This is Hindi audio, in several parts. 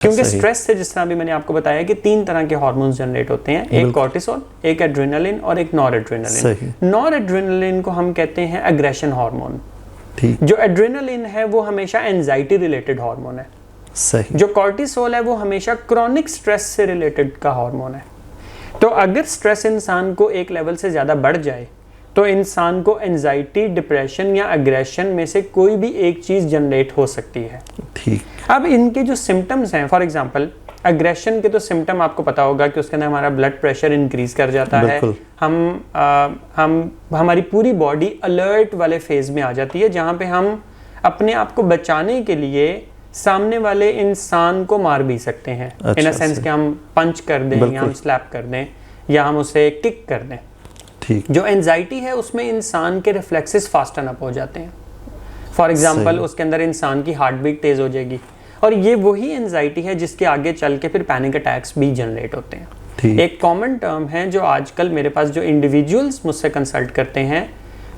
क्योंकि स्ट्रेस से, जिस तरह भी मैंने आपको बताया कि 3 तरह के हार्मोन्स जनरेट होते हैं, एक कॉर्टिसोल, एक एड्रेनालिन और एक नॉरएड्रेनालिन। नॉरएड्रेनालिन को हम कहते हैं एग्रेशन हार्मोन। जो एड्रेनालिन है वो हमेशा एंजाइटी रिलेटेड हार्मोन है। सही। जो कॉर्टिसोल है वो हमेशा क्रॉनिक स्ट्रेस से रिलेटेड का हार्मोन है। तो अगर स्ट्रेस इंसान को एक लेवल से ज़्यादा बढ़ जाए तो इंसान को एंजाइटी, डिप्रेशन या अग्रेशन में से कोई भी एक चीज़ जनरेट हो सकती है। ठीक। अब इनके जो सिम्टम्स हैं, फॉर एग्जांपल अग्रेशन के तो सिम्टम आपको पता होगा कि उसके अंदर हमारा ब्लड प्रेशर इंक्रीज कर जाता है, हम हमारी पूरी बॉडी अलर्ट वाले फेज में आ जाती है, जहाँ पे हम अपने आप को बचाने के लिए सामने वाले इंसान को मार भी सकते हैं। इन अ सेंस कि हम पंच कर दें या हम स्लैप कर दें या हम उसे किक कर दें। ठीक। जो एंजाइटी है उसमें इंसान के रिफ्लेक्सेस फास्टन अप हो जाते हैं। फॉर एग्जांपल उसके अंदर इंसान की हार्ट बीट तेज हो जाएगी, और ये वही एंजाइटी है जिसके आगे चल के फिर पैनिक अटैक्स भी जनरेट होते हैं। एक कॉमन टर्म है जो आजकल मेरे पास जो इंडिविजुअल्स मुझसे कंसल्ट करते हैं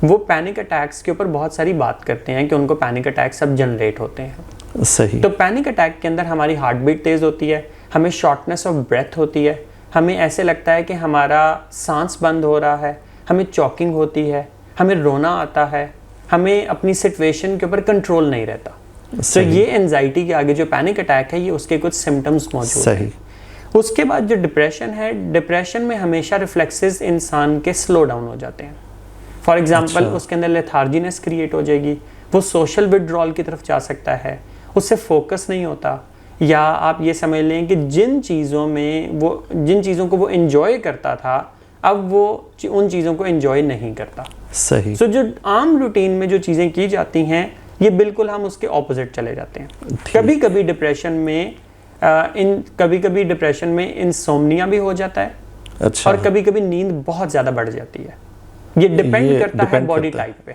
वो पैनिक अटैक्स के ऊपर बहुत सारी बात करते हैं कि उनको पैनिक अटैक्स अब जनरेट होते हैं। सही। तो पैनिक अटैक के अंदर हमारी हार्ट बीट तेज होती है, हमें शॉर्टनेस ऑफ ब्रेथ होती है, हमें ऐसे लगता है कि हमारा सांस बंद हो रहा है, हमें चॉकिंग होती है, हमें रोना आता है, हमें अपनी सिचुएशन के ऊपर कंट्रोल नहीं रहता। तो ये एंजाइटी के आगे जो पैनिक अटैक है ये उसके कुछ सिम्टम्स मौजूद हैं। उसके बाद जो डिप्रेशन है, डिप्रेशन में हमेशा रिफ्लेक्सेस इंसान के स्लो डाउन हो जाते हैं। फॉर एग्जांपल उसके अंदर लेथार्जीनेस क्रिएट हो जाएगी, वो सोशल विड्रॉल की तरफ जा सकता है, उससे फोकस नहीं होता, या आप ये समझ लें कि जिन चीज़ों को वो एंजॉय करता था अब वो उन चीज़ों को एंजॉय नहीं करता। सही। सो जो आम रूटीन में जो चीज़ें की जाती हैं ये बिल्कुल हम उसके ऑपोजिट चले जाते हैं। कभी कभी डिप्रेशन में इंसोम्निया भी हो जाता है। अच्छा। और कभी कभी नींद बहुत ज़्यादा बढ़ जाती है। ये डिपेंड करता है बॉडी टाइप पे।